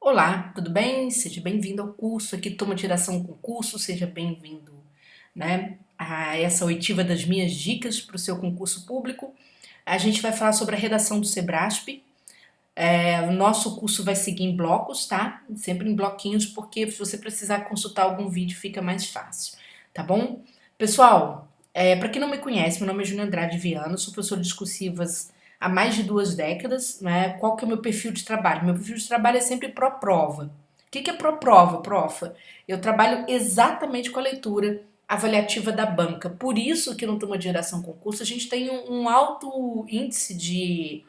Olá, tudo bem? Seja bem-vindo ao curso aqui, Toma Tiração Concurso, seja bem-vindo, a essa oitiva das minhas dicas para o seu concurso público. A gente vai falar sobre a redação do Sebrasp. O nosso curso vai seguir em blocos, tá? Sempre em bloquinhos, porque se você precisar consultar algum vídeo fica mais fácil, tá bom? Pessoal, para quem não me conhece, meu nome é Júlia Andrade Viana, sou professora de discursivas há mais de 2 décadas, né? Qual que é o meu perfil de trabalho? Meu perfil de trabalho é sempre pró-prova. O que é pró-prova, profa? Eu trabalho exatamente com a leitura avaliativa da banca. Por isso que no Turma de Redação Concurso a gente tem um alto índice de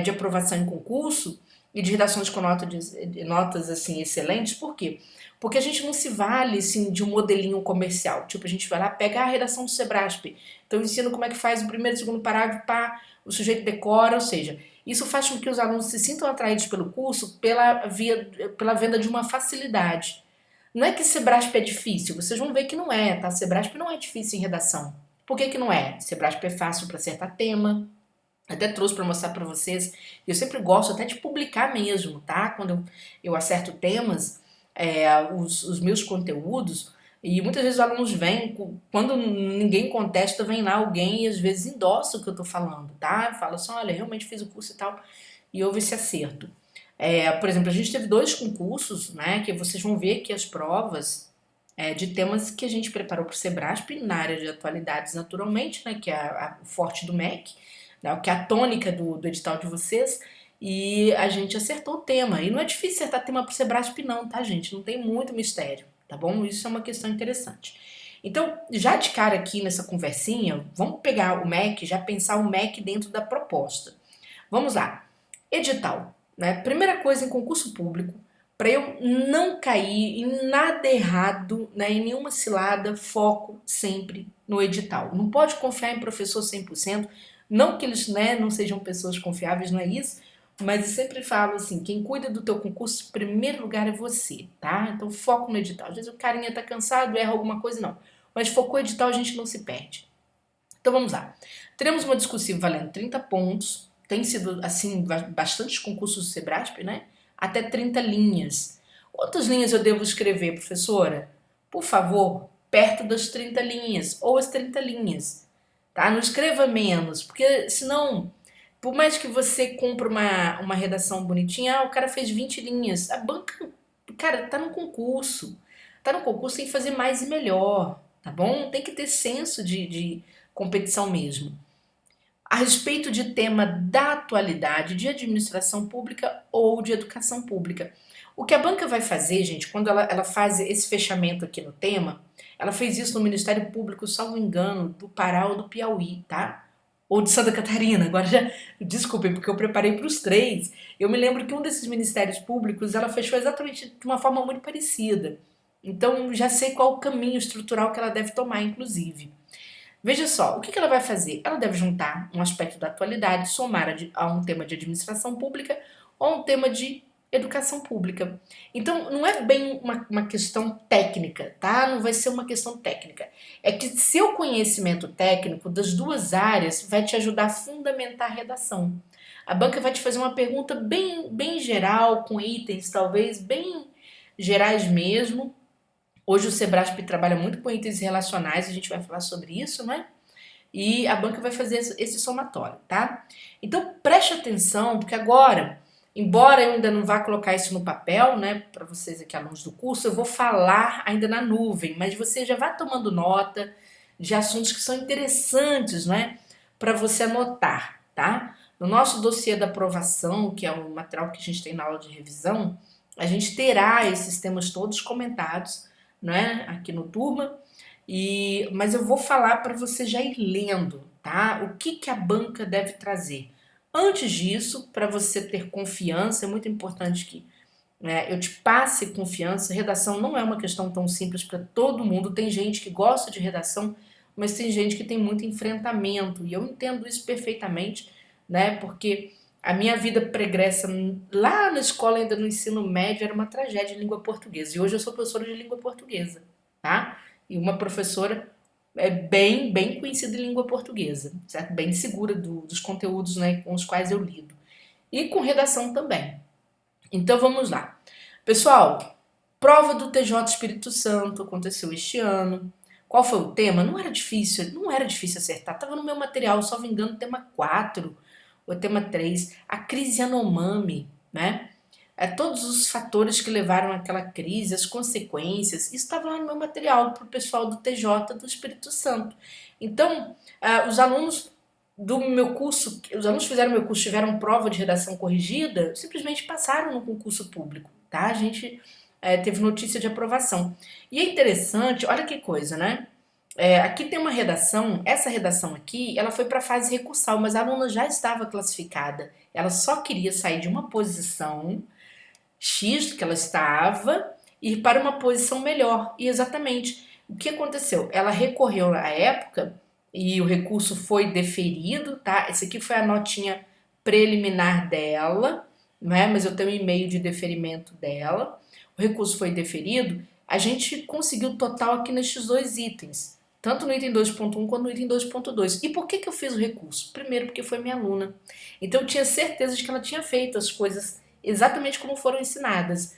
aprovação em concurso e de redações com notas assim excelentes. Por quê? Porque a gente não se vale assim, de um modelinho comercial. Tipo, a gente vai lá, pega a redação do Sebrasp. Então, eu ensino como é que faz o primeiro e segundo parágrafo, pá, o sujeito decora, ou seja, isso faz com que os alunos se sintam atraídos pelo curso pela venda de uma facilidade. Não é que Sebrasp é difícil, vocês vão ver que não é, tá? Sebrasp não é difícil em redação. Por que não é? Sebrasp é fácil para acertar tema, até trouxe para mostrar para vocês. Eu sempre gosto até de publicar mesmo, tá? Quando eu acerto temas, os meus conteúdos, e muitas vezes os alunos vêm, quando ninguém contesta, vem lá alguém e às vezes endossa o que eu tô falando, tá? Fala assim, olha, realmente fiz o curso e tal, e houve esse acerto. Por exemplo, a gente teve 2 concursos, né, que vocês vão ver que as provas de temas que a gente preparou para o Sebrasp na área de atualidades, naturalmente, né, que é o forte do MEC, né, que é a tônica do edital de vocês, e a gente acertou o tema. E não é difícil acertar tema para o Sebrasp não, tá, gente? Não tem muito mistério, tá bom? Isso é uma questão interessante. Então, já de cara aqui nessa conversinha, vamos pegar o MEC, já pensar o MEC dentro da proposta. Vamos lá. Edital, né? Primeira coisa em concurso público, para eu não cair em nada errado, né, em nenhuma cilada, foco sempre no edital. Não pode confiar em professor 100%, não que eles, né, não sejam pessoas confiáveis, não é isso, mas eu sempre falo assim, quem cuida do teu concurso, em primeiro lugar é você, tá? Então foco no edital. Às vezes o carinha tá cansado, erra alguma coisa, não. Mas focou no edital, a gente não se perde. Então vamos lá. Teremos uma discursiva valendo 30 pontos. Tem sido, assim, bastantes concursos do Sebrasp, né? Até 30 linhas. Quantas linhas eu devo escrever, professora? Por favor, perto das 30 linhas, ou as 30 linhas, tá? Não escreva menos, porque senão, por mais que você compre uma redação bonitinha, o cara fez 20 linhas. A banca, cara, tá no concurso. Tá no concurso, tem que fazer mais e melhor, tá bom? Tem que ter senso de competição mesmo. A respeito de tema da atualidade, de administração pública ou de educação pública. O que a banca vai fazer, gente, quando ela faz esse fechamento aqui no tema, ela fez isso no Ministério Público, salvo engano, do Pará ou do Piauí, tá? Ou de Santa Catarina, agora já, desculpem, porque eu preparei para os 3. Eu me lembro que um desses ministérios públicos, ela fechou exatamente de uma forma muito parecida. Então, já sei qual o caminho estrutural que ela deve tomar, inclusive. Veja só, o que ela vai fazer? Ela deve juntar um aspecto da atualidade, somar a um tema de administração pública ou um tema de educação pública. Então, não é bem uma questão técnica, tá? Não vai ser uma questão técnica. É que seu conhecimento técnico das 2 áreas vai te ajudar a fundamentar a redação. A banca vai te fazer uma pergunta bem geral, com itens talvez bem gerais mesmo. Hoje o Sebrasp trabalha muito com itens relacionais, a gente vai falar sobre isso, né? E a banca vai fazer esse somatório, tá? Então preste atenção, porque agora, embora eu ainda não vá colocar isso no papel, né, para vocês aqui alunos do curso, eu vou falar ainda na nuvem, mas você já vai tomando nota de assuntos que são interessantes, né, para você anotar, tá? No nosso dossiê da aprovação, que é um material que a gente tem na aula de revisão, a gente terá esses temas todos comentados, né, aqui no Turma. Mas eu vou falar para você já ir lendo, tá? O que a banca deve trazer. Antes disso, para você ter confiança, é muito importante que, né, eu te passe confiança. Redação não é uma questão tão simples para todo mundo. Tem gente que gosta de redação, mas tem gente que tem muito enfrentamento. E eu entendo isso perfeitamente, né? Porque a minha vida pregressa lá na escola, ainda no ensino médio, era uma tragédia em língua portuguesa. E hoje eu sou professora de língua portuguesa, tá? E uma professora bem conhecida em língua portuguesa, certo? Bem segura dos conteúdos, né, com os quais eu lido. E com redação também. Então vamos lá. Pessoal, prova do TJ Espírito Santo aconteceu este ano. Qual foi o tema? Não era difícil acertar. Tava no meu material, só me engano, tema 4 ou tema 3, a crise Yanomami, né? Todos os fatores que levaram àquela crise, as consequências, isso estava lá no meu material para o pessoal do TJ do Espírito Santo. Então, os alunos do meu curso, os alunos que fizeram meu curso, tiveram prova de redação corrigida, simplesmente passaram no concurso público, tá? A gente teve notícia de aprovação. E é interessante, olha que coisa, né? Aqui tem uma redação, essa redação aqui, ela foi para a fase recursal, mas a aluna já estava classificada. Ela só queria sair de uma posição X que ela estava e para uma posição melhor. E exatamente o que aconteceu? Ela recorreu à época e o recurso foi deferido, tá? Esse aqui foi a notinha preliminar dela, não é? Mas eu tenho um e-mail de deferimento dela. O recurso foi deferido, a gente conseguiu o total aqui nestes dois itens, tanto no item 2.1 quanto no item 2.2. E por que eu fiz o recurso? Primeiro, porque foi minha aluna. Então eu tinha certeza de que ela tinha feito as coisas exatamente como foram ensinadas.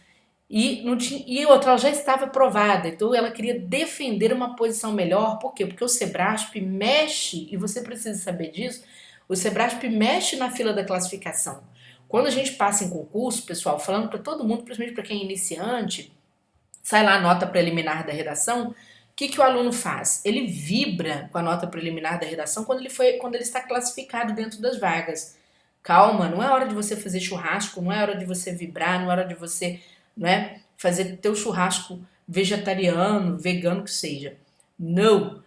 E, não tinha, e outra, ela já estava aprovada, então ela queria defender uma posição melhor. Por quê? Porque o Sebrasp mexe, e você precisa saber disso, o Sebrasp mexe na fila da classificação. Quando a gente passa em concurso, pessoal, falando para todo mundo, principalmente para quem é iniciante, sai lá a nota preliminar da redação, o que o aluno faz? Ele vibra com a nota preliminar da redação quando ele está classificado dentro das vagas. Calma, não é hora de você fazer churrasco, não é hora de você vibrar, não é hora de você, né, fazer teu churrasco vegetariano, vegano que seja. Não.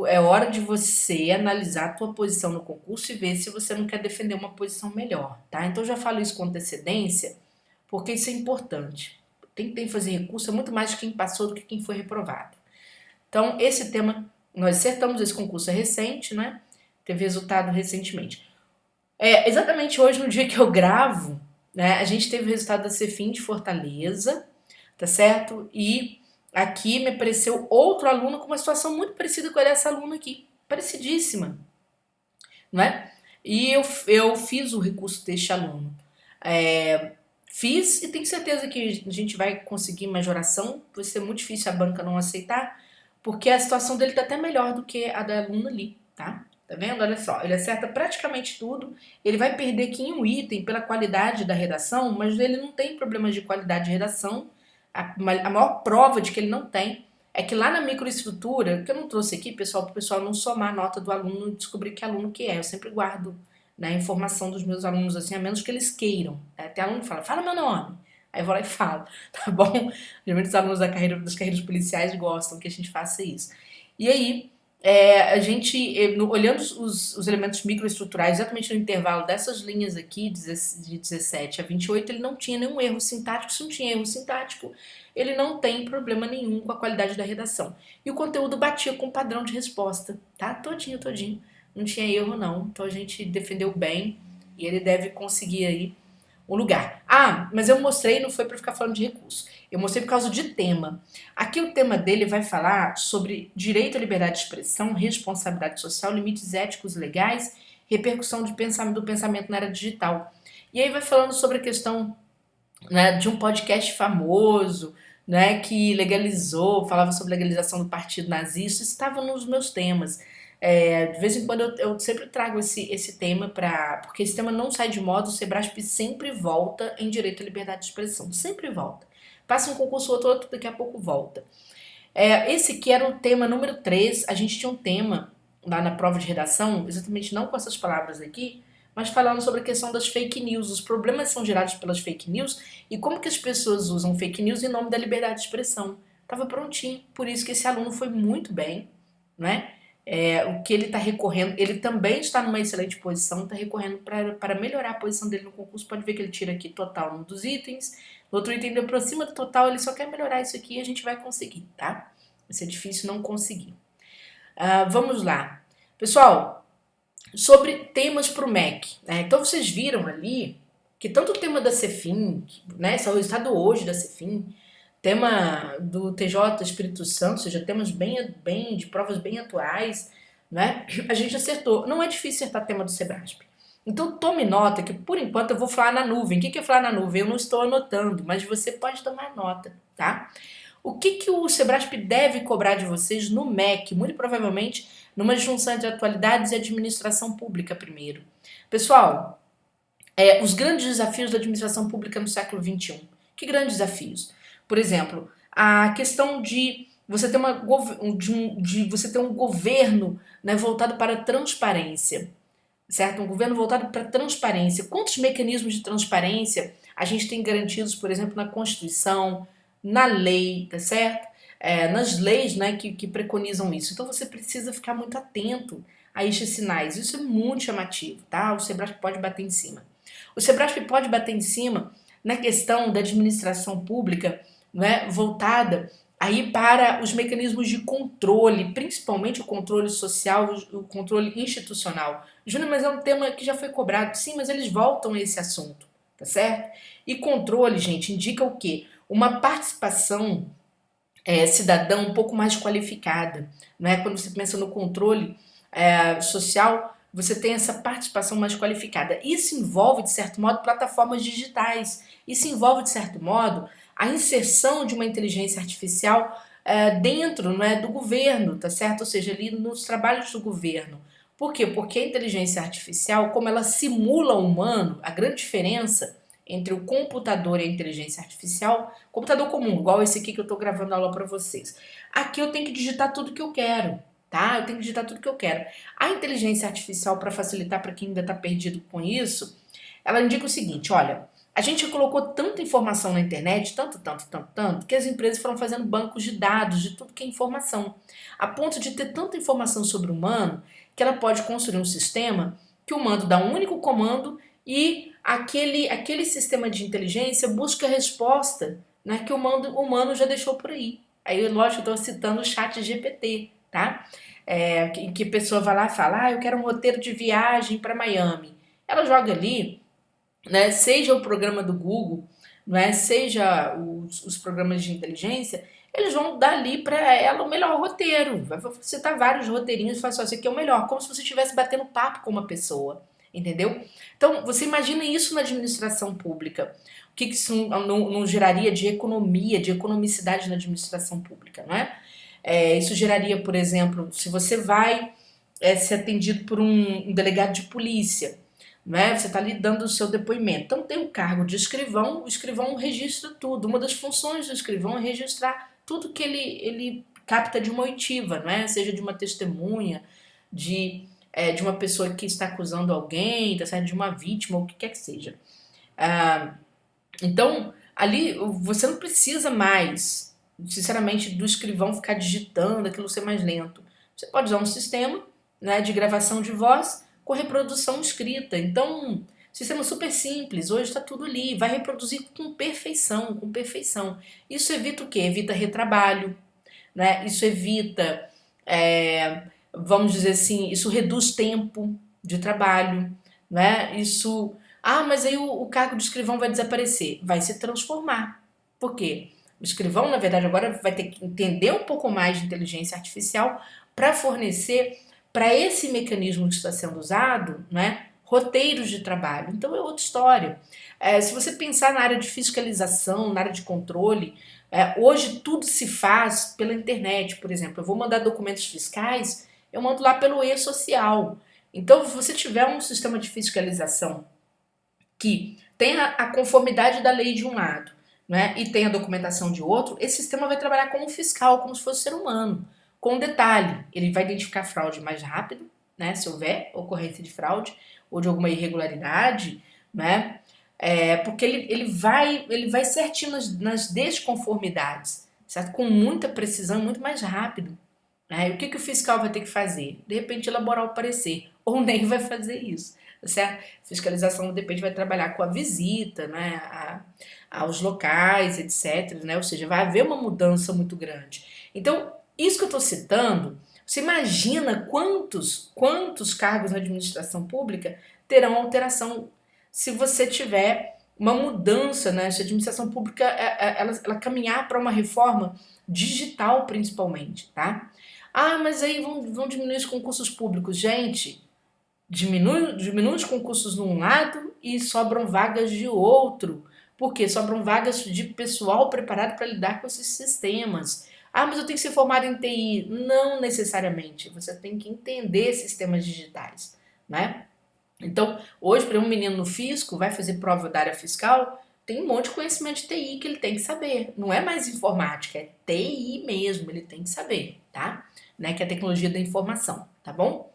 É hora de você analisar a tua posição no concurso e ver se você não quer defender uma posição melhor, tá? Então eu já falo isso com antecedência, porque isso é importante. Quem tem que fazer recurso é muito mais de quem passou do que quem foi reprovado. Então, esse tema, nós acertamos, esse concurso é recente, né? Teve resultado recentemente. Exatamente hoje, no dia que eu gravo, né, a gente teve o resultado da Cefim de Fortaleza, tá certo? E aqui me apareceu outro aluno com uma situação muito parecida com essa aluna aqui, parecidíssima, não é? E eu fiz o recurso deste aluno. Fiz e tenho certeza que a gente vai conseguir majoração, vai ser muito difícil a banca não aceitar, porque a situação dele tá até melhor do que a da aluna ali, tá? Tá vendo? Olha só, ele acerta praticamente tudo, ele vai perder aqui em um item pela qualidade da redação, mas ele não tem problemas de qualidade de redação. A maior prova de que ele não tem é que lá na microestrutura, que eu não trouxe aqui, pessoal, para o pessoal não somar a nota do aluno e descobrir que aluno que é. Eu sempre guardo, né, a informação dos meus alunos assim, a menos que eles queiram. Tem aluno que fala meu nome. Aí eu vou lá e falo, tá bom? Geralmente os alunos das carreiras policiais gostam que a gente faça isso. E aí, a gente, olhando os elementos microestruturais, exatamente no intervalo dessas linhas aqui, de 17 a 28, ele não tinha nenhum erro sintático. Se não tinha erro sintático, ele não tem problema nenhum com a qualidade da redação. E o conteúdo batia com o padrão de resposta, tá? Todinho. Não tinha erro, não. Então a gente defendeu bem e ele deve conseguir aí um lugar. Mas eu mostrei, não foi para ficar falando de recurso. Eu mostrei por causa de tema. Aqui o tema dele vai falar sobre direito à liberdade de expressão, responsabilidade social, limites éticos legais, repercussão do pensamento na era digital. E aí vai falando sobre a questão, né, de um podcast famoso, né, que falava sobre legalização do partido nazista. Isso estava nos meus temas. De vez em quando eu sempre trago esse tema porque esse tema não sai de moda. O Sebrasp sempre volta em direito à liberdade de expressão, sempre volta. Passa um concurso outro, daqui a pouco volta. Esse aqui era o tema número 3. A gente tinha um tema lá na prova de redação, exatamente não com essas palavras aqui, mas falando sobre a questão das fake news. Os problemas são gerados pelas fake news e como que as pessoas usam fake news em nome da liberdade de expressão. Estava prontinho, por isso que esse aluno foi muito bem, né? O que ele está recorrendo, ele também está numa excelente posição, está recorrendo para melhorar a posição dele no concurso. Pode ver que ele tira aqui total num dos itens, no outro item ele aproxima do total, ele só quer melhorar isso aqui e a gente vai conseguir, tá? Vai ser difícil não conseguir. Vamos lá. Pessoal, sobre temas para o MEC, né? Então vocês viram ali que tanto o tema da Cefim, né, esse é o resultado hoje da Cefim, tema do TJ Espírito Santo, ou seja, temas bem de provas bem atuais, né? A gente acertou. Não é difícil acertar tema do Sebrasp. Então tome nota que por enquanto eu vou falar na nuvem. O que é falar na nuvem? Eu não estou anotando, mas você pode tomar nota, tá? O que o Sebrasp deve cobrar de vocês no MEC? Muito provavelmente numa junção entre atualidades e administração pública primeiro. Pessoal, os grandes desafios da administração pública no século XXI. Que grandes desafios? Por exemplo, a questão de você ter, você ter um governo, né, voltado para a transparência, certo? Um governo voltado para a transparência. Quantos mecanismos de transparência a gente tem garantidos, por exemplo, na Constituição, na lei, tá certo? Nas leis, né, que preconizam isso. Então você precisa ficar muito atento a estes sinais. Isso é muito chamativo, tá? O Sebrasp pode bater em cima. O Sebrasp pode bater em cima na questão da administração pública, né, voltada aí para os mecanismos de controle, principalmente o controle social, o controle institucional. Júnior, mas é um tema que já foi cobrado. Sim, mas eles voltam a esse assunto, tá certo? E controle, gente, indica o quê? Uma participação cidadã um pouco mais qualificada, né? Quando você pensa no controle social, você tem essa participação mais qualificada. Isso envolve, de certo modo, plataformas digitais. Isso envolve, de certo modo, a inserção de uma inteligência artificial dentro, né, do governo, tá certo? Ou seja, ali nos trabalhos do governo. Por quê? Porque a inteligência artificial, como ela simula o humano, a grande diferença entre o computador e a inteligência artificial, computador comum, igual esse aqui que eu estou gravando a aula para vocês. Aqui eu tenho que digitar tudo que eu quero, tá? Eu tenho que digitar tudo que eu quero. A inteligência artificial, para facilitar para quem ainda está perdido com isso, ela indica o seguinte, olha, a gente colocou tanta informação na internet, tanto, que as empresas foram fazendo bancos de dados de tudo que é informação, a ponto de ter tanta informação sobre o humano que ela pode construir um sistema que o humano dá um único comando e aquele sistema de inteligência busca a resposta, né, que o humano já deixou por aí. Aí, lógico, eu estou citando o chat GPT, tá? Que a pessoa vai lá e fala, eu quero um roteiro de viagem para Miami. Ela joga ali, né, seja o programa do Google, né, seja os programas de inteligência, eles vão dar ali para ela o melhor roteiro. Vai citar vários roteirinhos e falar assim, esse aqui é o melhor, como se você estivesse batendo papo com uma pessoa. Entendeu? Então, você imagina isso na administração pública. O que isso não geraria de economia, de economicidade na administração pública, não é? Isso geraria, por exemplo, se você vai ser atendido por um delegado de polícia, não é? Você está ali dando o seu depoimento. Então, tem o cargo de escrivão, o escrivão registra tudo. Uma das funções do escrivão é registrar tudo que ele capta de uma oitiva, não é? Seja de uma testemunha, de uma pessoa que está acusando alguém, tá certo? De uma vítima, ou o que quer que seja. Então, ali você não precisa mais, sinceramente, do escrivão ficar digitando, aquilo ser mais lento. Você pode usar um sistema, né, de gravação de voz com reprodução escrita. Então, sistema super simples, hoje está tudo ali, vai reproduzir com perfeição, com perfeição. Isso evita o quê? Evita retrabalho, né? Isso evita, vamos dizer assim, isso reduz tempo de trabalho, né? Isso, mas aí o cargo de escrivão vai desaparecer, vai se transformar. Por quê? O escrivão, na verdade, agora vai ter que entender um pouco mais de inteligência artificial para fornecer para esse mecanismo que está sendo usado, né, roteiros de trabalho. Então é outra história. Se você pensar na área de fiscalização, na área de controle, hoje tudo se faz pela internet, por exemplo. Eu vou mandar documentos fiscais, eu mando lá pelo e-social. Então, se você tiver um sistema de fiscalização que tenha a conformidade da lei de um lado, né, e tem a documentação de outro, esse sistema vai trabalhar como fiscal, como se fosse ser humano. Com um detalhe, ele vai identificar fraude mais rápido, né, se houver ocorrência de fraude ou de alguma irregularidade, né, porque ele vai certinho nas desconformidades, certo? Com muita precisão, muito mais rápido. Né? E o que o fiscal vai ter que fazer? De repente elaborar o parecer, ou nem vai fazer isso, certo? Fiscalização de repente vai trabalhar com a visita, né, aos locais, etc, né? Ou seja, vai haver uma mudança muito grande. Então, isso que eu estou citando, você imagina quantos cargos na administração pública terão alteração se você tiver uma mudança, né? Se a administração pública ela caminhar para uma reforma digital, principalmente, tá? Mas aí vão diminuir os concursos públicos. Gente, diminui os concursos num lado e sobram vagas de outro. Por quê? Sobram vagas de pessoal preparado para lidar com esses sistemas. Ah, mas eu tenho que ser formado em TI. Não necessariamente. Você tem que entender sistemas digitais, né? Então, hoje, para um menino no fisco, vai fazer prova da área fiscal, tem um monte de conhecimento de TI que ele tem que saber. Não é mais informática, é TI mesmo, ele tem que saber, tá? Né? Que é a tecnologia da informação, tá bom?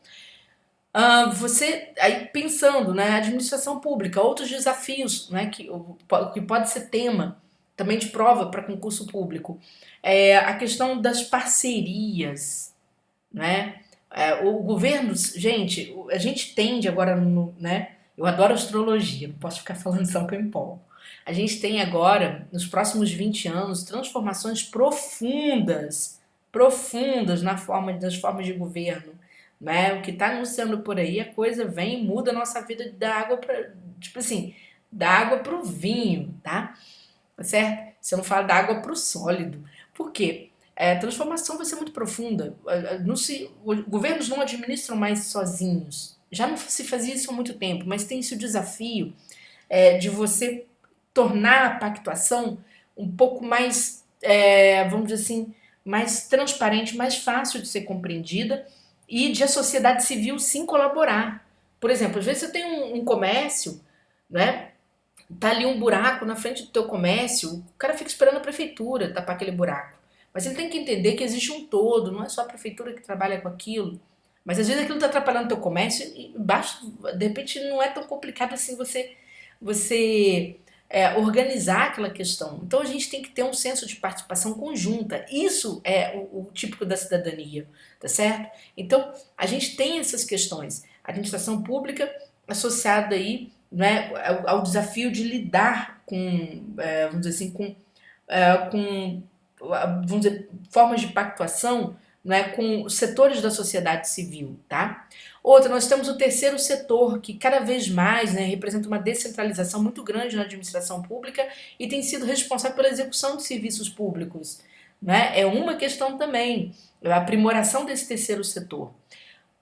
Você, aí pensando, né, administração pública, outros desafios, né, que pode ser tema também de prova para concurso público, é a questão das parcerias, né? O governo, gente, a gente tende agora, né? Eu adoro astrologia, não posso ficar falando só que eu empolgo. A gente tem agora, nos próximos 20 anos, transformações profundas nas formas de governo, né? O que está anunciando por aí, a coisa vem e muda a nossa vida da água para, tipo assim, da água para o vinho, tá? Certo? Você não fala da água para o sólido. Por quê? A transformação vai ser muito profunda. Os governos não administram mais sozinhos. Já não se fazia isso há muito tempo, mas tem esse desafio de você tornar a pactuação um pouco mais, vamos dizer assim, mais transparente, mais fácil de ser compreendida e de a sociedade civil sim colaborar. Por exemplo, às vezes você tem um comércio, né? Tá ali um buraco na frente do teu comércio, o cara fica esperando a prefeitura tapar aquele buraco. Mas ele tem que entender que existe um todo, não é só a prefeitura que trabalha com aquilo. Mas às vezes aquilo está atrapalhando o teu comércio e basta, de repente não é tão complicado assim você organizar aquela questão. Então a gente tem que ter um senso de participação conjunta. Isso é o típico da cidadania, tá certo? Então a gente tem essas questões. A administração pública associada aí, né, ao desafio de lidar com, vamos dizer assim, com vamos dizer, formas de pactuação, né, com setores da sociedade civil, tá? Outra, nós temos o terceiro setor, que cada vez mais, né, representa uma descentralização muito grande na administração pública e tem sido responsável pela execução de serviços públicos, né? É uma questão também, a aprimoração desse terceiro setor.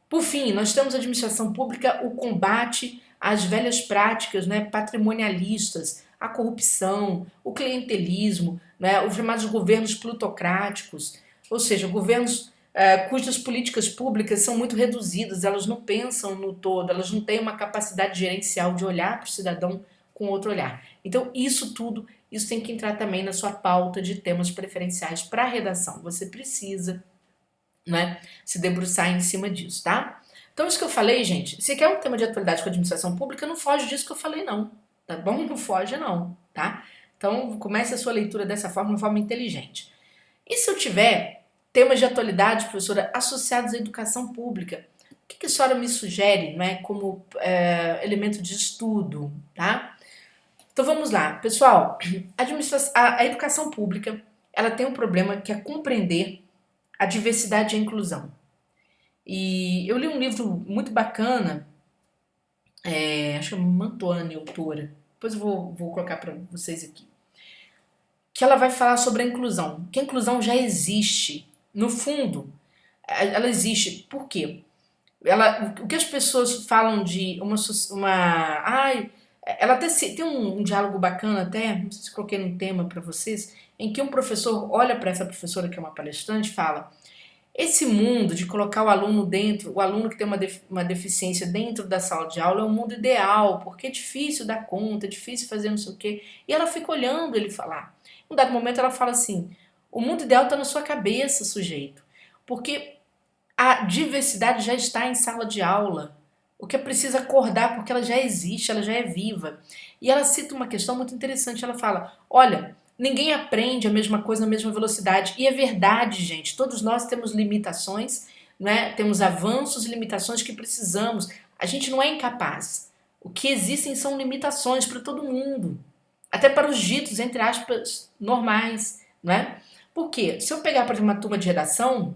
Por fim, nós temos a administração pública, o combate às velhas práticas, né, patrimonialistas, a corrupção, o clientelismo, né, os chamados governos plutocráticos, ou seja, governos cujas políticas públicas são muito reduzidas, elas não pensam no todo, elas não têm uma capacidade gerencial de olhar para o cidadão com outro olhar. Então, isso tem que entrar também na sua pauta de temas preferenciais para a redação. Você precisa, né, se debruçar em cima disso, tá? Então, isso que eu falei, gente, se quer um tema de atualidade com a administração pública, não foge disso que eu falei, não, tá bom? Não foge, não, tá? Então, comece a sua leitura dessa forma, de forma inteligente. E se eu tiver temas de atualidade, professora, associados à educação pública, o que a senhora me sugere, né, como elemento de estudo, tá? Então, vamos lá. Pessoal, a educação pública, ela tem um problema que é compreender a diversidade e a inclusão. E eu li um livro muito bacana, acho que é Mantuani, autora. Depois eu vou colocar para vocês aqui. Que ela vai falar sobre a inclusão. Que a inclusão já existe. No fundo, ela existe. Por quê? O que as pessoas falam de ela até tem um diálogo bacana até, não sei se coloquei no tema para vocês, em que um professor olha para essa professora que é uma palestrante e fala: esse mundo de colocar o aluno dentro, o aluno que tem uma deficiência dentro da sala de aula é um mundo ideal, porque é difícil dar conta, é difícil fazer não sei o quê. E ela fica olhando ele falar. Em um dado momento ela fala assim: o mundo ideal está na sua cabeça, sujeito. Porque a diversidade já está em sala de aula. O que é preciso acordar, porque ela já existe, ela já é viva. E ela cita uma questão muito interessante. Ela fala: olha, ninguém aprende a mesma coisa na mesma velocidade. E é verdade, gente. Todos nós temos limitações, né? Temos avanços e limitações que precisamos. A gente não é incapaz. O que existem são limitações para todo mundo. Até para os ditos, entre aspas, normais, né? Por quê? Se eu pegar, por exemplo, uma turma de redação,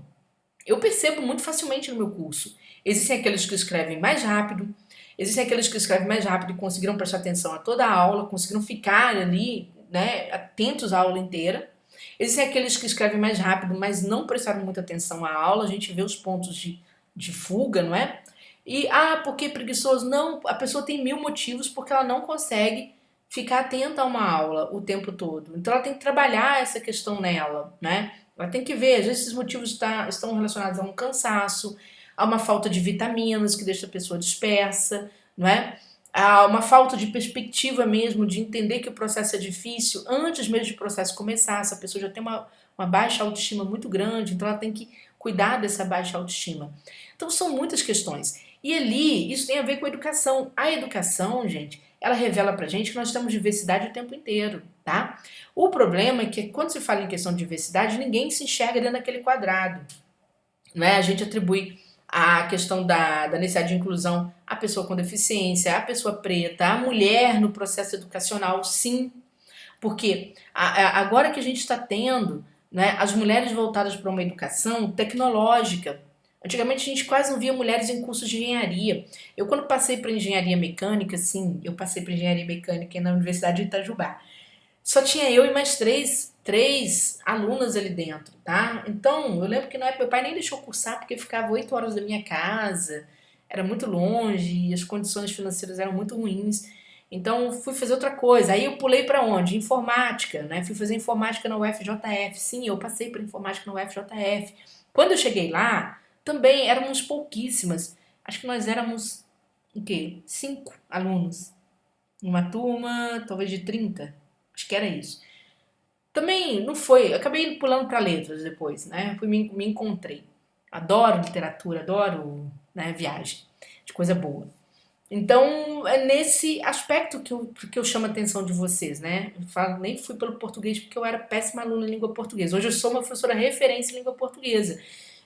eu percebo muito facilmente no meu curso. Existem aqueles que escrevem mais rápido, existem aqueles que escrevem mais rápido e conseguiram prestar atenção a toda a aula, conseguiram ficar ali, né, atentos à aula inteira. Existem aqueles que escrevem mais rápido, mas não prestaram muita atenção à aula, a gente vê os pontos de fuga, não é? E, porque é preguiçoso? Não, a pessoa tem mil motivos porque ela não consegue ficar atenta a uma aula o tempo todo. Então ela tem que trabalhar essa questão nela, né? Ela tem que ver, às vezes esses motivos estão relacionados a um cansaço, a uma falta de vitaminas que deixa a pessoa dispersa, não é? A uma falta de perspectiva mesmo, de entender que o processo é difícil antes mesmo de o processo começar. Essa pessoa já tem uma baixa autoestima muito grande, então ela tem que cuidar dessa baixa autoestima. Então são muitas questões. E ali, isso tem a ver com a educação. A educação, gente, ela revela pra gente que nós temos diversidade o tempo inteiro, tá? O problema é que quando se fala em questão de diversidade, ninguém se enxerga dentro daquele quadrado, né? A gente atribui a questão da necessidade de inclusão à pessoa com deficiência, à pessoa preta, à mulher no processo educacional, sim, porque agora que a gente está tendo, né, as mulheres voltadas para uma educação tecnológica. Antigamente a gente quase não via mulheres em cursos de engenharia. Eu quando passei para engenharia mecânica, sim, eu passei para engenharia mecânica na Universidade de Itajubá. Só tinha eu e mais três alunas ali dentro, tá? Então, eu lembro que na época meu pai nem deixou cursar porque ficava 8 horas da minha casa, era muito longe, e as condições financeiras eram muito ruins. Então, fui fazer outra coisa. Aí eu pulei para onde? Informática, né? Fui fazer informática na UFJF. Sim, eu passei por informática na UFJF. Quando eu cheguei lá, também éramos pouquíssimas. Acho que nós éramos, o quê? 5 alunos. Uma turma, talvez de 30. Acho que era isso. Também não foi. Eu acabei pulando para letras depois, né? Me encontrei. Adoro literatura, adoro, né, viagem, de coisa boa. Então, é nesse aspecto que eu chamo a atenção de vocês, né? Eu falo, nem fui pelo português porque eu era péssima aluna em língua portuguesa. Hoje eu sou uma professora referência em língua portuguesa.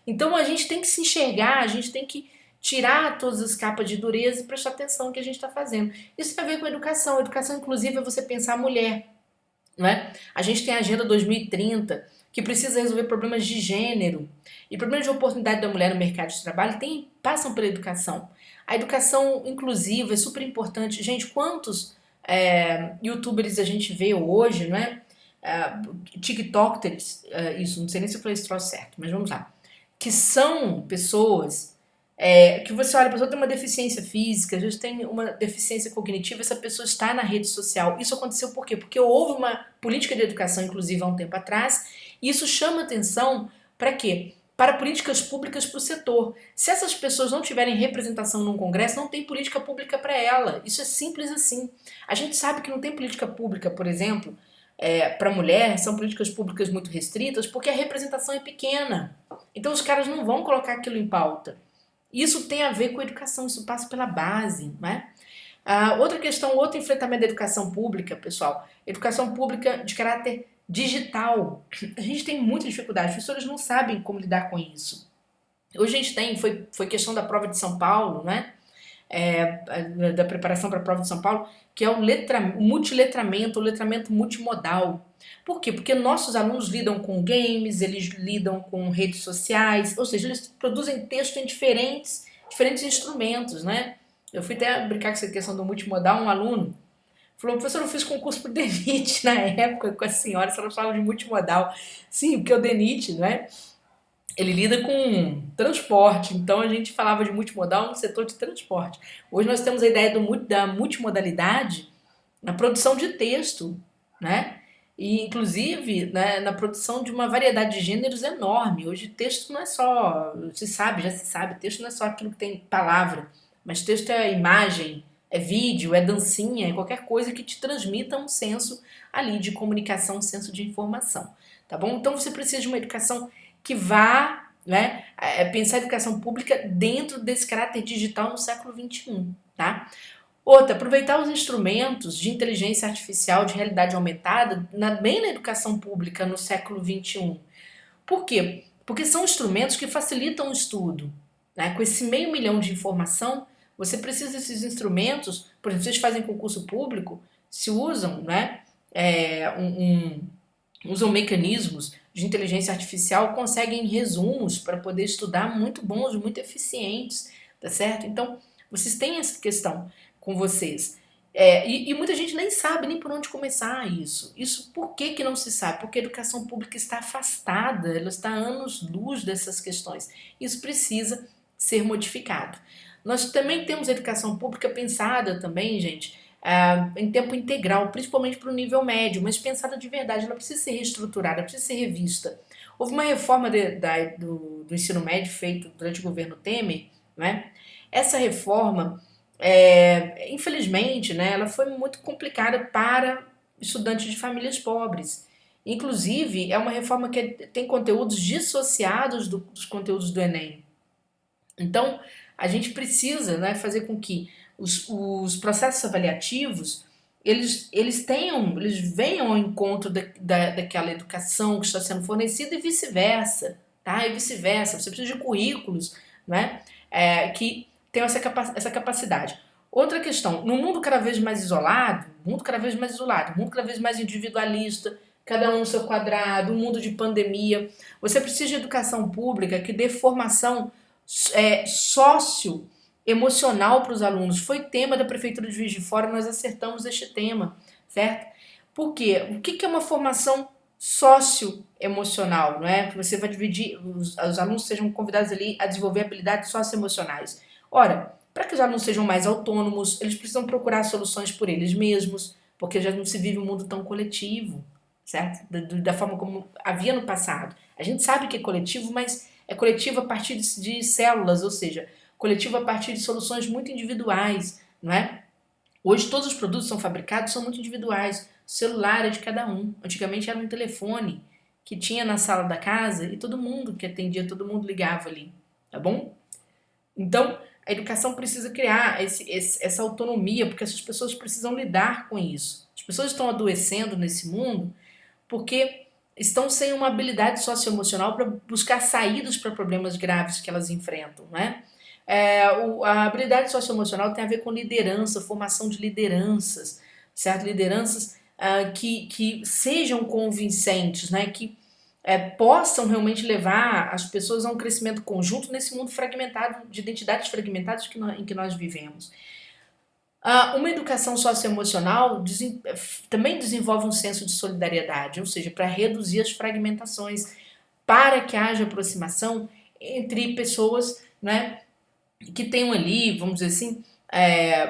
Então, a gente tem que se enxergar, a gente tem que tirar todas as capas de dureza e prestar atenção no que a gente está fazendo. Isso tem a ver com a educação. A educação, inclusive, é você pensar a mulher, não é? A gente tem a Agenda 2030, que precisa resolver problemas de gênero. E problemas de oportunidade da mulher no mercado de trabalho passam pela educação. A educação inclusiva é super importante. Gente, quantos youtubers a gente vê hoje, não é? TikTokers, isso, não sei nem se eu falei esse troço certo, mas vamos lá. Que são pessoas que você olha, a pessoa tem uma deficiência física, às vezes tem uma deficiência cognitiva, essa pessoa está na rede social. Isso aconteceu por quê? Porque houve uma política de educação inclusiva há um tempo atrás, e isso chama atenção para quê? Para políticas públicas para o setor. Se essas pessoas não tiverem representação num congresso, não tem política pública para ela. Isso é simples assim. A gente sabe que não tem política pública, por exemplo, para mulher, são políticas públicas muito restritas, porque a representação é pequena. Então os caras não vão colocar aquilo em pauta. Isso tem a ver com a educação, isso passa pela base, né? Outra questão, outro enfrentamento da educação pública, pessoal, educação pública de caráter digital. A gente tem muita dificuldade, os professores não sabem como lidar com isso. Hoje a gente tem, foi questão da prova de São Paulo, né? Da preparação para a prova de São Paulo, que é o multiletramento, o letramento multimodal. Por quê? Porque nossos alunos lidam com games, eles lidam com redes sociais, ou seja, eles produzem texto em diferentes instrumentos, né? Eu fui até brincar com essa questão do multimodal, um aluno falou, professor, eu fiz concurso pro DENIT na época com a senhora falava de multimodal. Sim, porque o DENIT, né? Ele lida com transporte, então a gente falava de multimodal no setor de transporte. Hoje nós temos a ideia da multimodalidade na produção de texto, né? E inclusive, né, na produção de uma variedade de gêneros enorme. Hoje texto não é só, já se sabe, texto não é só aquilo que tem palavra, mas texto é imagem, é vídeo, é dancinha, é qualquer coisa que te transmita um senso ali de comunicação, um senso de informação, tá bom? Então você precisa de uma educação que vá, né, pensar a educação pública dentro desse caráter digital no século XXI, tá? Outra, aproveitar os instrumentos de inteligência artificial, de realidade aumentada, bem na educação pública no século XXI. Por quê? Porque são instrumentos que facilitam o estudo, né? Com esse 500 mil de informação, você precisa desses instrumentos, por exemplo, vocês fazem concurso público, se usam, né, usam mecanismos de inteligência artificial, conseguem resumos para poder estudar muito bons, muito eficientes, tá certo? Então, vocês têm essa questão com vocês. E muita gente nem sabe nem por onde começar isso. Isso por que não se sabe? Porque a educação pública está afastada, ela está a anos-luz dessas questões. Isso precisa ser modificado. Nós também temos a educação pública pensada também, gente, em tempo integral, principalmente para o nível médio, mas pensada de verdade, ela precisa ser reestruturada, precisa ser revista. Houve uma reforma do ensino médio feita durante o governo Temer, né? Essa reforma, infelizmente, né, ela foi muito complicada para estudantes de famílias pobres. Inclusive, é uma reforma que tem conteúdos dissociados dos conteúdos do Enem. Então, a gente precisa, né, fazer com que os processos avaliativos eles venham ao encontro daquela educação que está sendo fornecida e vice-versa, tá? E vice-versa. Você precisa de currículos, né, que tenham essa capacidade. Outra questão, no mundo cada vez mais isolado, mundo cada vez mais isolado, mundo cada vez mais individualista, cada um no seu quadrado, um mundo de pandemia, você precisa de educação pública que dê formação socioemocional para os alunos. Foi tema da Prefeitura de Juiz de Fora, nós acertamos este tema, certo? Por quê? O que é uma formação socioemocional, não é? Que você vai dividir, os alunos sejam convidados ali a desenvolver habilidades socioemocionais. Ora, para que os alunos sejam mais autônomos, eles precisam procurar soluções por eles mesmos, porque já não se vive um mundo tão coletivo, certo? Da forma como havia no passado. A gente sabe que é coletivo, mas é coletivo a partir de células, ou seja, coletivo a partir de soluções muito individuais, não é? Hoje todos os produtos são fabricados, são muito individuais. O celular é de cada um. Antigamente era um telefone que tinha na sala da casa e todo mundo que atendia, todo mundo ligava ali, tá bom? Então, a educação precisa criar essa autonomia, porque essas pessoas precisam lidar com isso. As pessoas estão adoecendo nesse mundo porque estão sem uma habilidade socioemocional para buscar saídas para problemas graves que elas enfrentam, né? A habilidade socioemocional tem a ver com liderança, formação de lideranças, certo? Lideranças que sejam convincentes, né? Que possam realmente levar as pessoas a um crescimento conjunto nesse mundo fragmentado, de identidades fragmentadas em que nós vivemos. Uma educação socioemocional também desenvolve um senso de solidariedade, ou seja, para reduzir as fragmentações, para que haja aproximação entre pessoas, né, que tenham ali, vamos dizer assim,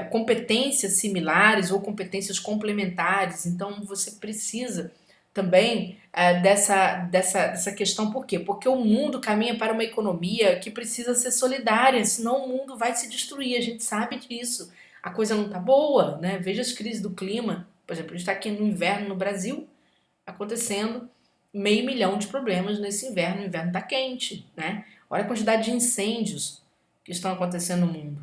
competências similares ou competências complementares. Então, você precisa também dessa questão. Por quê? Porque o mundo caminha para uma economia que precisa ser solidária, senão o mundo vai se destruir, a gente sabe disso. A coisa não está boa, né? Veja as crises do clima. Por exemplo, a gente está aqui no inverno no Brasil, acontecendo 500 mil de problemas nesse inverno. O inverno está quente, né? Olha a quantidade de incêndios que estão acontecendo no mundo,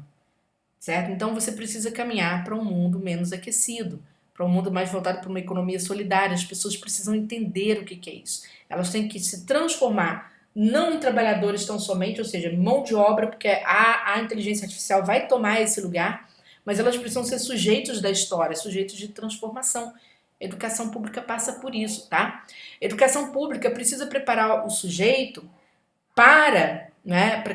certo? Então você precisa caminhar para um mundo menos aquecido, para um mundo mais voltado para uma economia solidária. As pessoas precisam entender o que é isso. Elas têm que se transformar não em trabalhadores tão somente, ou seja, mão de obra, porque a inteligência artificial vai tomar esse lugar, mas elas precisam ser sujeitos da história, sujeitos de transformação. Educação pública passa por isso, tá? Educação pública precisa preparar o sujeito para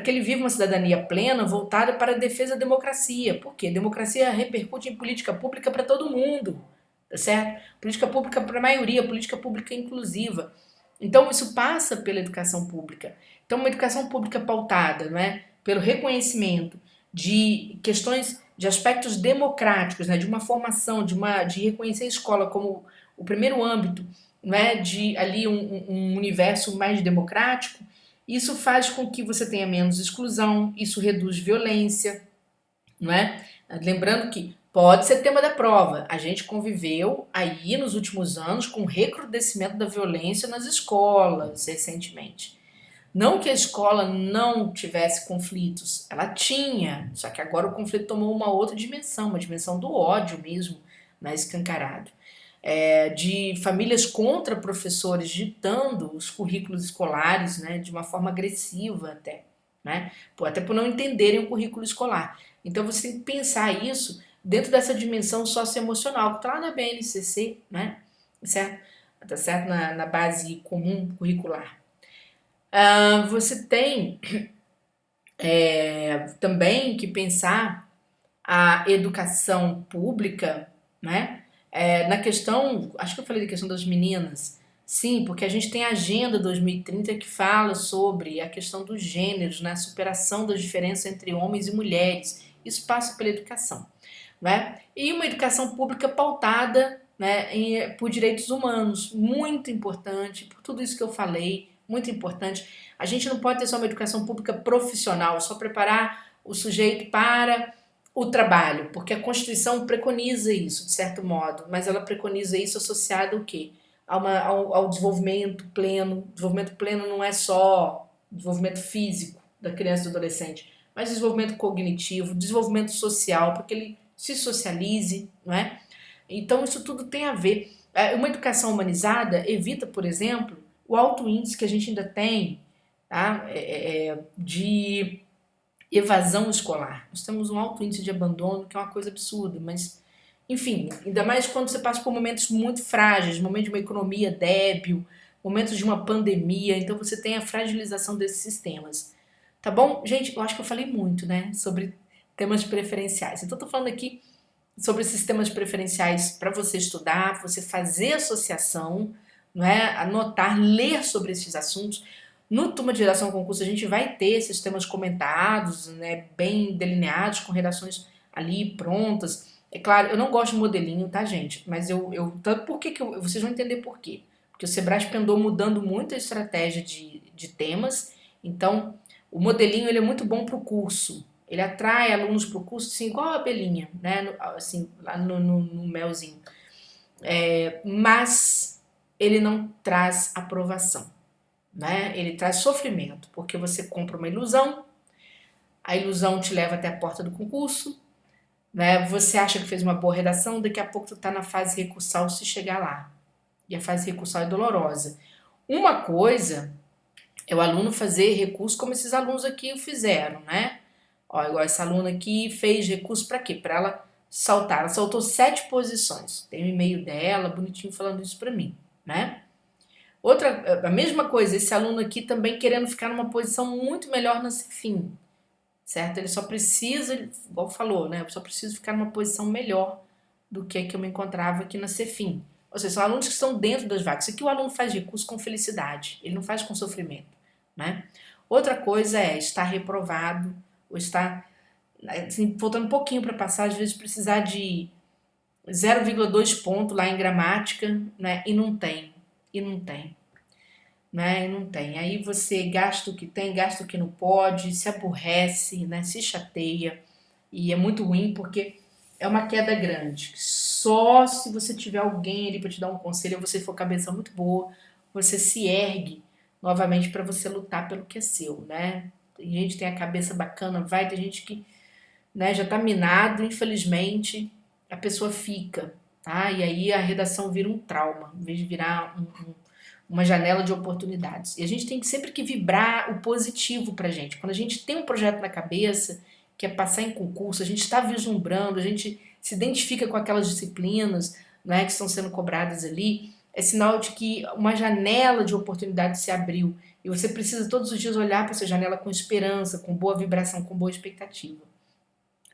que ele viva uma cidadania plena voltada para a defesa da democracia. Por quê? Democracia repercute em política pública para todo mundo, tá certo? Política pública para a maioria, política pública inclusiva. Então, isso passa pela educação pública. Então, uma educação pública pautada, pelo reconhecimento de questões, de aspectos democráticos, de uma formação, de reconhecer a escola como o primeiro âmbito, de ali um universo mais democrático. Isso faz com que você tenha menos exclusão, isso reduz violência, não é? Lembrando que pode ser tema da prova. A gente conviveu aí nos últimos anos com o recrudescimento da violência nas escolas recentemente. Não que a escola não tivesse conflitos, ela tinha, só que agora o conflito tomou uma outra dimensão, uma dimensão do ódio mesmo, escancarado. De famílias contra professores ditando os currículos escolares, de uma forma agressiva até, até por não entenderem o currículo escolar. Então você tem que pensar isso dentro dessa dimensão socioemocional que está lá na BNCC, certo? Tá certo? Na base comum curricular. Você tem também que pensar a educação pública, na questão, acho que eu falei da questão das meninas, sim, porque a gente tem a Agenda 2030 que fala sobre a questão dos gêneros, superação das diferenças entre homens e mulheres. Isso passa pela educação, né? E uma educação pública pautada, né, por direitos humanos, muito importante, por tudo isso que eu falei, muito importante. A gente não pode ter só uma educação pública profissional, só preparar o sujeito para o trabalho, porque a Constituição preconiza isso, de certo modo, mas ela preconiza isso associado ao quê? Ao desenvolvimento pleno. Desenvolvimento pleno não é só desenvolvimento físico da criança e do adolescente, mas desenvolvimento cognitivo, desenvolvimento social, para que ele se socialize, não é? Então isso tudo tem a ver. Uma educação humanizada evita, por exemplo, o alto índice que a gente ainda tem, tá? De evasão escolar. Nós temos um alto índice de abandono, que é uma coisa absurda, mas, enfim, ainda mais quando você passa por momentos muito frágeis, momentos de uma economia débil, momentos de uma pandemia, então você tem a fragilização desses sistemas. Tá bom? Gente, eu acho que eu falei muito, né, sobre temas preferenciais. Então, eu tô falando aqui sobre sistemas preferenciais para você estudar, você fazer associação, não é? Anotar, ler sobre esses assuntos. No Turma de Redação Concurso a gente vai ter esses temas comentados, né, bem delineados, com redações ali prontas. É claro, eu não gosto de modelinho, tá, gente? Mas por que vocês vão entender por quê. Porque o Sebrasp andou mudando muito a estratégia de temas, então o modelinho ele é muito bom para o curso. Ele atrai alunos para o curso, assim, igual a abelhinha, né? Assim, lá no melzinho. Mas ele não traz aprovação, né? Ele traz sofrimento, porque você compra uma ilusão, a ilusão te leva até a porta do concurso, né? Você acha que fez uma boa redação, daqui a pouco tu tá na fase recursal se chegar lá. E a fase recursal é dolorosa. Uma coisa é o aluno fazer recurso como esses alunos aqui o fizeram, né? Ó, igual essa aluna aqui fez recurso para quê? Para ela saltar. Ela saltou 7 posições. Tem um e-mail dela, bonitinho, falando isso para mim, né? Outra, a mesma coisa, esse aluno aqui também querendo ficar numa posição muito melhor na Cefim, certo? Ele só precisa, igual falou, né? Eu só preciso ficar numa posição melhor do que a que eu me encontrava aqui na Cefim. Ou seja, são alunos que estão dentro das vagas. Isso aqui o aluno faz recurso com felicidade, ele não faz com sofrimento, né? Outra coisa é estar reprovado, ou estar assim, faltando um pouquinho para passar, às vezes precisar de 0,2 ponto lá em gramática, né? E não tem, né? E não tem. Aí você gasta o que tem, gasta o que não pode, se aborrece, né? Se chateia, e é muito ruim porque é uma queda grande. Só se você tiver alguém ali para te dar um conselho, ou você for cabeça muito boa, você se ergue novamente para você lutar pelo que é seu, né? Tem gente que tem a cabeça bacana, vai, tem gente que, né, já tá minado, infelizmente, a pessoa fica, tá? E aí a redação vira um trauma, em vez de virar uma janela de oportunidades. E a gente tem sempre que vibrar o positivo pra gente. Quando a gente tem um projeto na cabeça, que é passar em concurso, a gente está vislumbrando, a gente se identifica com aquelas disciplinas, né, que estão sendo cobradas ali, é sinal de que uma janela de oportunidade se abriu. E você precisa todos os dias olhar para essa janela com esperança, com boa vibração, com boa expectativa.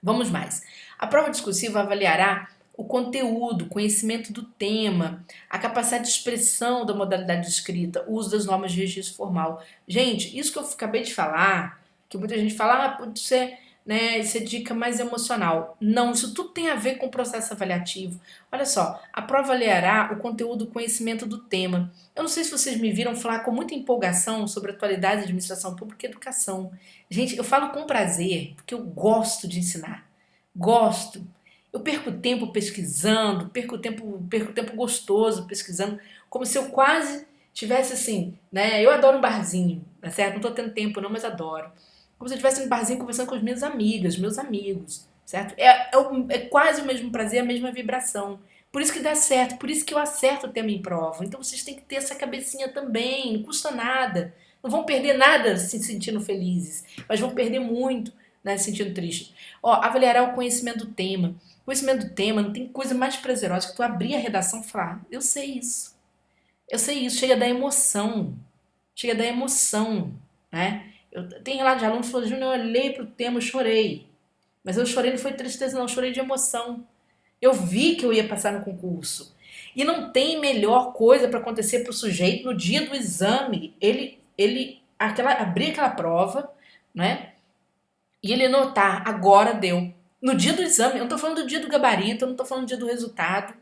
Vamos mais. A prova discursiva avaliará o conteúdo, conhecimento do tema, a capacidade de expressão da modalidade de escrita, o uso das normas de registro formal. Gente, isso que eu acabei de falar, que muita gente fala, pode ser, né, isso é dica mais emocional. Não, isso tudo tem a ver com o processo avaliativo. Olha só, a prova avaliará o conteúdo, o conhecimento do tema. Eu não sei se vocês me viram falar com muita empolgação sobre atualidade, administração pública e educação. Gente, eu falo com prazer, porque eu gosto de ensinar. Gosto. Eu perco tempo pesquisando, perco tempo gostoso pesquisando, como se eu quase tivesse assim, né? Eu adoro um barzinho, tá certo? Não tô tendo tempo não, mas adoro. Como se eu estivesse no barzinho conversando com as minhas amigas, meus amigos, certo? É quase o mesmo prazer, a mesma vibração. Por isso que dá certo, por isso que eu acerto o tema em prova. Então vocês têm que ter essa cabecinha também, não custa nada. Não vão perder nada se sentindo felizes, mas vão perder muito, né, se sentindo tristes. Ó, avaliará o conhecimento do tema. O conhecimento do tema não tem coisa mais prazerosa que tu abrir a redação e falar, eu sei isso. Eu sei isso, chega da emoção. Chega da emoção, né? Tem relato de aluno que falou, Júnior, eu olhei pro tema, eu chorei. Mas eu chorei, não foi tristeza não, eu chorei de emoção. Eu vi que eu ia passar no concurso. E não tem melhor coisa para acontecer pro sujeito no dia do exame. Abrir aquela prova, né? E ele notar, agora deu. No dia do exame, eu não tô falando do dia do gabarito, eu não tô falando do dia do resultado.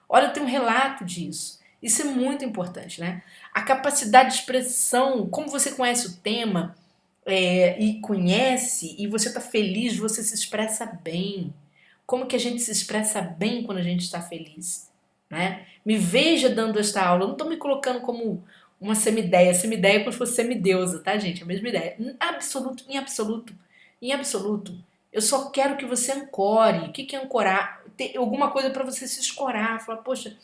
Olha, eu tenho um relato disso. Isso é muito importante, né? A capacidade de expressão, como você conhece o tema e conhece, e você está feliz, você se expressa bem. Como que a gente se expressa bem quando a gente está feliz, né? Me veja dando esta aula. Eu não estou me colocando como uma semideia. Semideia é como se fosse semideusa, tá, gente? É a mesma ideia. Em absoluto, em absoluto, em absoluto. Eu só quero que você ancore. O que que é ancorar? Ter alguma coisa para você se escorar. Falar, poxa,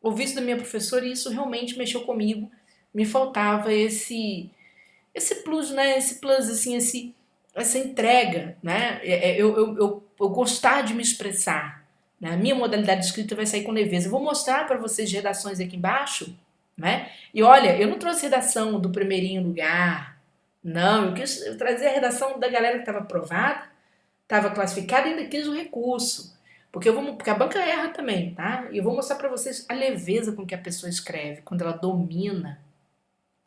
ouvi isso da minha professora e isso realmente mexeu comigo. Me faltava esse plus, né? Esse plus, assim, essa entrega, né? Eu gostar de me expressar. Né? A minha modalidade de escrita vai sair com leveza. Eu vou mostrar para vocês redações aqui embaixo, né? E olha, eu não trouxe redação do primeirinho lugar, não. Eu trazer a redação da galera que estava aprovada, estava classificada e ainda quis o recurso. Porque a banca erra também, tá? E eu vou mostrar para vocês a leveza com que a pessoa escreve, quando ela domina,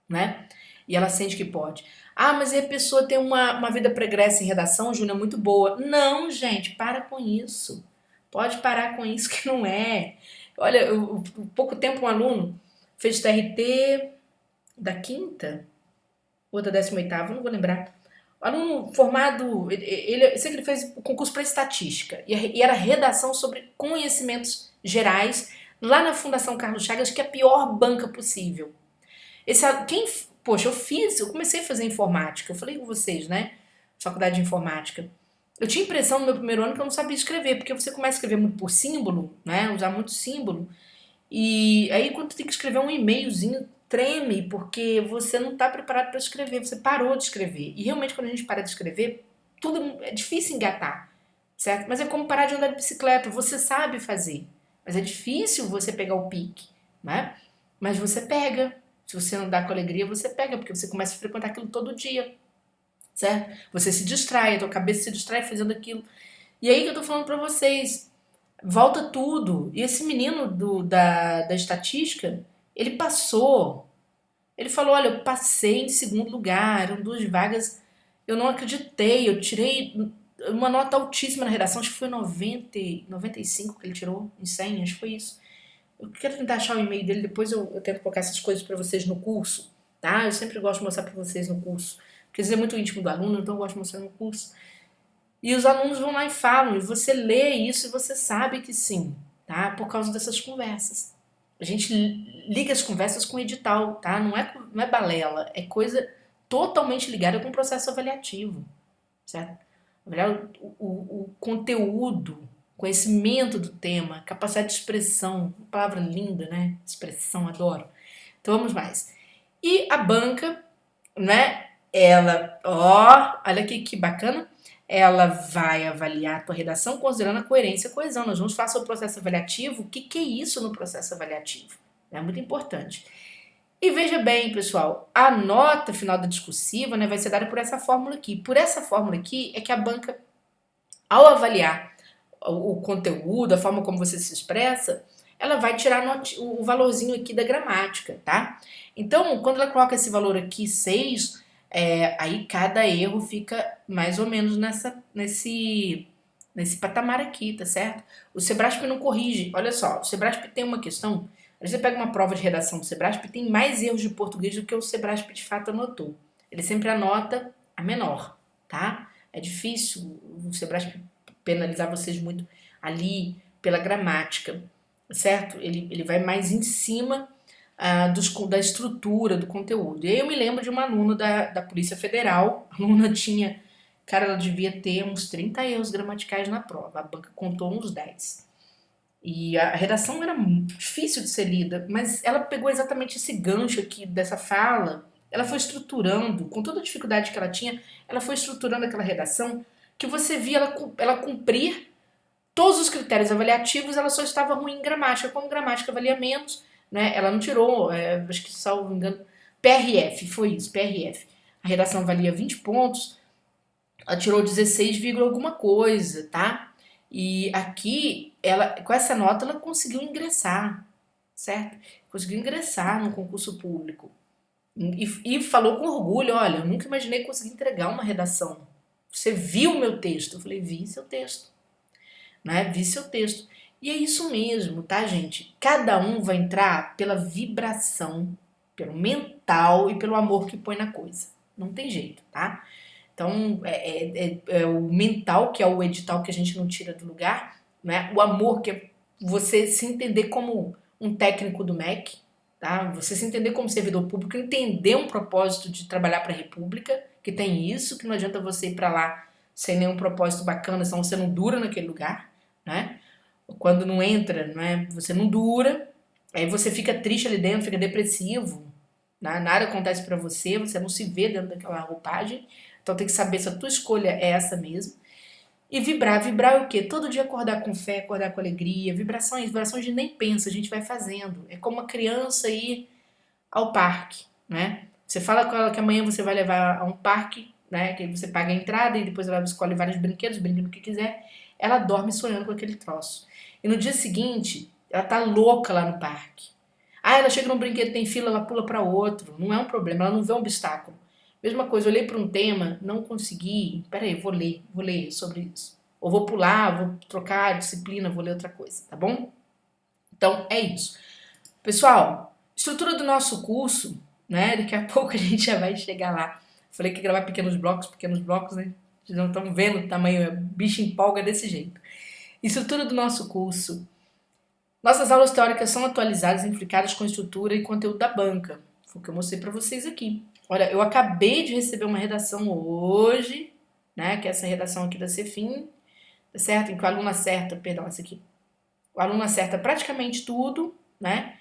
né? E ela sente que pode. Ah, mas aí a pessoa tem uma vida pregressa em redação, Júnior, muito boa. Não, gente, para com isso. Pode parar com isso que não é. Olha, pouco tempo um aluno fez TRT da quinta ou da 18ª, não vou lembrar. O aluno formado, eu sei que ele fez o concurso para estatística e era redação sobre conhecimentos gerais lá na Fundação Carlos Chagas, que é a pior banca possível. Poxa, eu comecei a fazer informática, eu falei com vocês, né? Faculdade de informática. Eu tinha impressão no meu primeiro ano que eu não sabia escrever, porque você começa a escrever muito por símbolo, né? Usar muito símbolo. E aí quando tu tem que escrever um e-mailzinho, treme, porque você não está preparado para escrever, você parou de escrever. E realmente quando a gente para de escrever, tudo é difícil engatar, certo? Mas é como parar de andar de bicicleta, você sabe fazer, mas é difícil você pegar o pique, né? Mas você pega. Se você andar com alegria, você pega, porque você começa a frequentar aquilo todo dia, certo? Você se distrai, a tua cabeça se distrai fazendo aquilo. E aí que eu tô falando pra vocês, volta tudo. E esse menino da estatística, ele passou. Ele falou, olha, eu passei em segundo lugar, eram 2 vagas, eu não acreditei, eu tirei uma nota altíssima na redação, acho que foi 90, 95 que ele tirou em 100, acho que foi isso. Eu quero tentar achar o e-mail dele, depois eu tento colocar essas coisas para vocês no curso, tá? Eu sempre gosto de mostrar para vocês no curso, porque isso é muito íntimo do aluno, então eu gosto de mostrar no curso. E os alunos vão lá e falam, e você lê isso e você sabe que sim, tá? Por causa dessas conversas. A gente liga as conversas com edital, tá? Não é balela, é coisa totalmente ligada com o processo avaliativo, certo? Avaliar o conteúdo, conhecimento do tema, capacidade de expressão, palavra linda, né? Expressão, adoro. Então vamos mais. E a banca, né? Ela, olha que bacana. Ela vai avaliar a tua redação considerando a coerência e a coesão. Nós vamos falar sobre o processo avaliativo. O que é isso no processo avaliativo? É muito importante. E veja bem, pessoal, a nota final da discursiva, né, vai ser dada por essa fórmula aqui. Por essa fórmula aqui é que a banca, ao avaliar o conteúdo, a forma como você se expressa, ela vai tirar o valorzinho aqui da gramática, tá? Então, quando ela coloca esse valor aqui, 6, aí cada erro fica mais ou menos nesse patamar aqui, tá certo? O Sebrasp não corrige. Olha só, o Sebrasp tem uma questão. Você pega uma prova de redação do Sebrasp, tem mais erros de português do que o Sebrasp de fato anotou. Ele sempre anota a menor, tá? É difícil o Sebrasp penalizar vocês muito ali pela gramática, certo? Ele vai mais em cima da estrutura, do conteúdo. E aí eu me lembro de uma aluna da Polícia Federal, a aluna tinha, cara, ela devia ter uns 30 erros gramaticais na prova, a banca contou uns 10. E a redação era muito difícil de ser lida, mas ela pegou exatamente esse gancho aqui dessa fala, ela foi estruturando, com toda a dificuldade que ela tinha, ela foi estruturando aquela redação que você via ela cumprir todos os critérios avaliativos, ela só estava ruim em gramática. Como gramática valia menos, né? Ela não tirou, acho que, salvo engano, PRF, foi isso, PRF. A redação valia 20 pontos, ela tirou 16, alguma coisa, tá? E aqui, ela, com essa nota, ela conseguiu ingressar, certo? Conseguiu ingressar no concurso público. E falou com orgulho, olha, eu nunca imaginei conseguir entregar uma redação, Você viu o meu texto? Eu falei, vi seu texto, né? Vi seu texto. E é isso mesmo, tá, gente? Cada um vai entrar pela vibração, pelo mental e pelo amor que põe na coisa. Não tem jeito, tá? Então, é o mental, que é o edital que a gente não tira do lugar, né? O amor, que é você se entender como um técnico do MEC, tá? Você se entender como servidor público, entender um propósito de trabalhar para a República, que tem isso, que não adianta você ir para lá sem nenhum propósito bacana, senão você não dura naquele lugar, né? Quando não entra, né? Você não dura, aí você fica triste ali dentro, fica depressivo, né? Nada acontece para você, você não se vê dentro daquela roupagem. Então tem que saber se a tua escolha é essa mesmo. E vibrar. Vibrar é o quê? Todo dia acordar com fé, acordar com alegria. Vibrações, vibrações de nem pensa, a gente vai fazendo. É como uma criança ir ao parque, né? Você fala com ela que amanhã você vai levar a um parque, né? Que você paga a entrada e depois ela escolhe vários brinquedos, brinca no que quiser. Ela dorme sonhando com aquele troço. E no dia seguinte, ela tá louca lá no parque. Ah, ela chega num brinquedo, tem fila, ela pula para outro. Não é um problema, ela não vê um obstáculo. Mesma coisa, eu olhei para um tema, não consegui. Peraí, vou ler sobre isso. Ou vou pular, vou trocar a disciplina, vou ler outra coisa, tá bom? Então é isso. Pessoal, estrutura do nosso curso, né? Daqui a pouco a gente já vai chegar lá. Falei que ia gravar pequenos blocos, né? Vocês não estão vendo o tamanho, o bicho empolga desse jeito. Estrutura do nosso curso. Nossas aulas teóricas são atualizadas e implicadas com a estrutura e conteúdo da banca. Foi o que eu mostrei para vocês aqui. Olha, eu acabei de receber uma redação hoje, né? Que é essa redação aqui da Cefim, tá certo? Em que o aluno acerta, perdão, essa aqui. O aluno acerta praticamente tudo, né?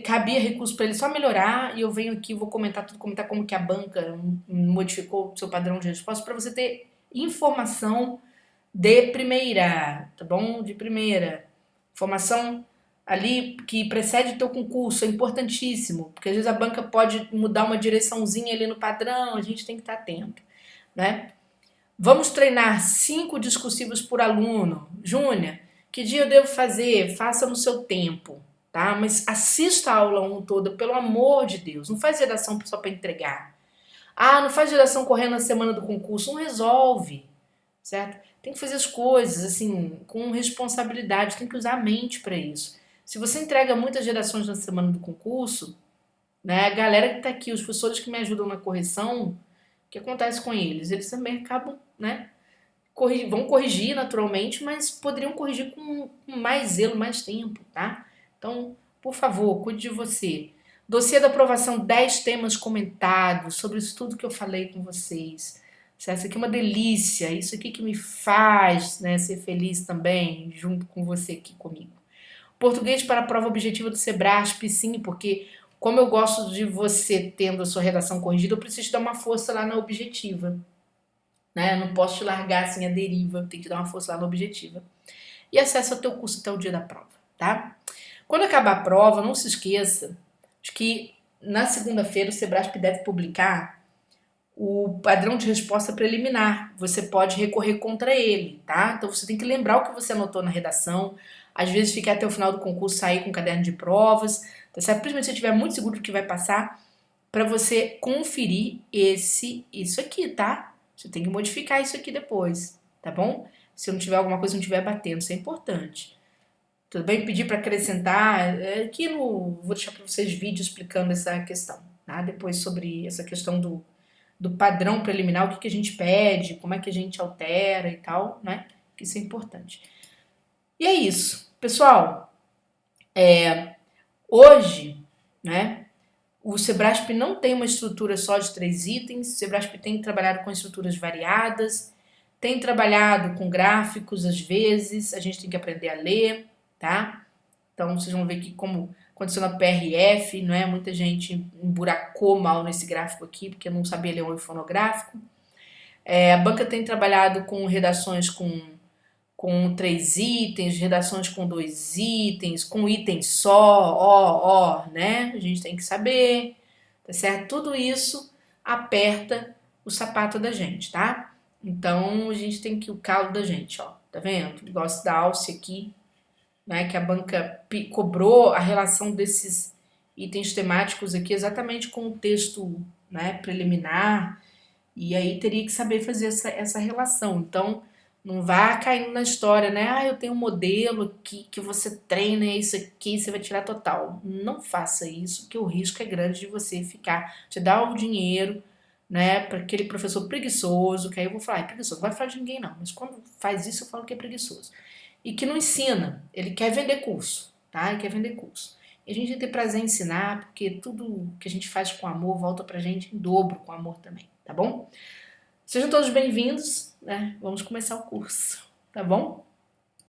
Cabia recurso para ele só melhorar e eu venho aqui, vou comentar tudo, comentar como que a banca modificou o seu padrão de resposta para você ter informação de primeira, tá bom? De primeira. Informação ali que precede o teu concurso, é importantíssimo, porque às vezes a banca pode mudar uma direçãozinha ali no padrão, a gente tem que estar atento, né? Vamos treinar 5 discursivos por aluno. Júnior, que dia eu devo fazer? Faça no seu tempo, tá? Mas assista a aula 1 toda, pelo amor de Deus. Não faz redação só para entregar. Ah, não faz redação correndo na semana do concurso. Não resolve, certo? Tem que fazer as coisas, assim, com responsabilidade. Tem que usar a mente para isso. Se você entrega muitas redações na semana do concurso, né, a galera que tá aqui, os professores que me ajudam na correção, o que acontece com eles? Eles também acabam, né, vão corrigir naturalmente, mas poderiam corrigir com mais zelo, mais tempo, tá? Então, por favor, cuide de você. Dossiê da aprovação, 10 temas comentados sobre isso tudo que eu falei com vocês. Isso aqui é uma delícia, isso aqui que me faz, né, ser feliz também, junto com você aqui comigo. Português para a prova objetiva do Sebrasp, sim, porque como eu gosto de você tendo a sua redação corrigida, eu preciso dar uma força lá na objetiva, né? Eu não posso te largar assim a deriva, tem que dar uma força lá na objetiva. E acessa o teu curso até o dia da prova, tá? Quando acabar a prova, não se esqueça de que na segunda-feira o Sebrasp deve publicar o padrão de resposta preliminar. Você pode recorrer contra ele, tá? Então você tem que lembrar o que você anotou na redação. Às vezes ficar até o final do concurso, sair com um caderno de provas, tá certo? Principalmente se você estiver muito seguro do que vai passar, para você conferir isso aqui, tá? Você tem que modificar isso aqui depois, tá bom? Se não tiver alguma coisa, não estiver batendo, isso é importante. Tudo bem? Pedir para acrescentar, aqui no, vou deixar para vocês vídeo explicando essa questão, tá? Depois sobre essa questão do padrão preliminar, o que a gente pede, como é que a gente altera e tal, né? Que isso é importante. E é isso. Pessoal, hoje, né, o Sebrasp não tem uma estrutura só de 3 itens, o Sebrasp tem trabalhado com estruturas variadas, tem trabalhado com gráficos às vezes, a gente tem que aprender a ler, tá? Então vocês vão ver que como aconteceu na PRF, não é? Muita gente emburacou mal nesse gráfico aqui, porque não sabia ler um fonográfico. A banca tem trabalhado com redações com 3 itens, redações com 2 itens, com item só, né? A gente tem que saber, tá certo? Tudo isso aperta o sapato da gente, tá? Então a gente tem que o calo da gente, ó, tá vendo? O negócio da alce aqui, né? Que a banca cobrou a relação desses itens temáticos aqui exatamente com o texto, né, preliminar. E aí teria que saber fazer essa relação. Então, não vá caindo na história, né? Ah, eu tenho um modelo aqui que você treina isso aqui, você vai tirar total. Não faça isso, que o risco é grande de você ficar, te dar o dinheiro, né, para aquele professor preguiçoso, que aí eu vou falar, é preguiçoso, não vai falar de ninguém não, mas quando faz isso eu falo que é preguiçoso. E que não ensina, ele quer vender curso, tá? Ele quer vender curso. E a gente tem que ter prazer em ensinar, porque tudo que a gente faz com amor volta pra gente em dobro com amor também, tá bom? Sejam todos bem-vindos, né? Vamos começar o curso, tá bom?